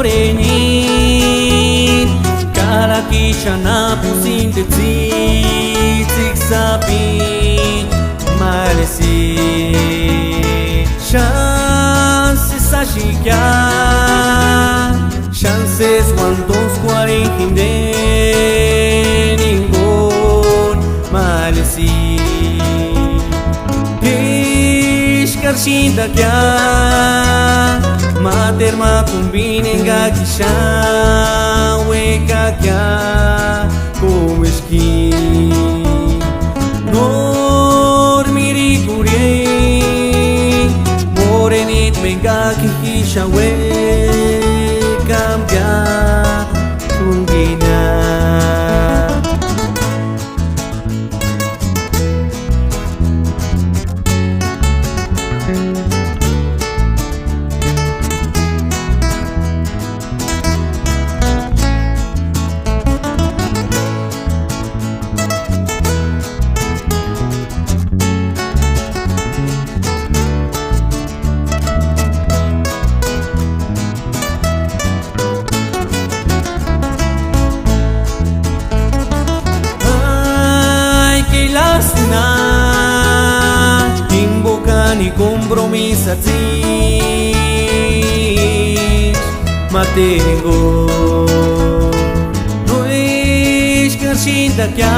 morenit Kalakisha na pusin de zik sapin Malesi Chances a chigar Chances quantos quarentinde Ningun Malesi Iskarsinda kya Mater makumbinin gakisha Weka kya Kumiski Nor mirikuri Morenit mengakihisha Wekam kya Kungina Ni compromisa tis Matengo Luis Garcinta kya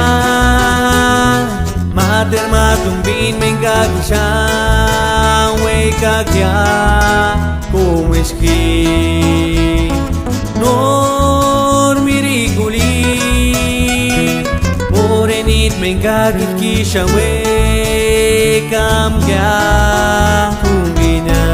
Mater matumbin mengakisha Weka kya Kumiski Nor miriguli Morenit mengakisha Wekam kya Kungina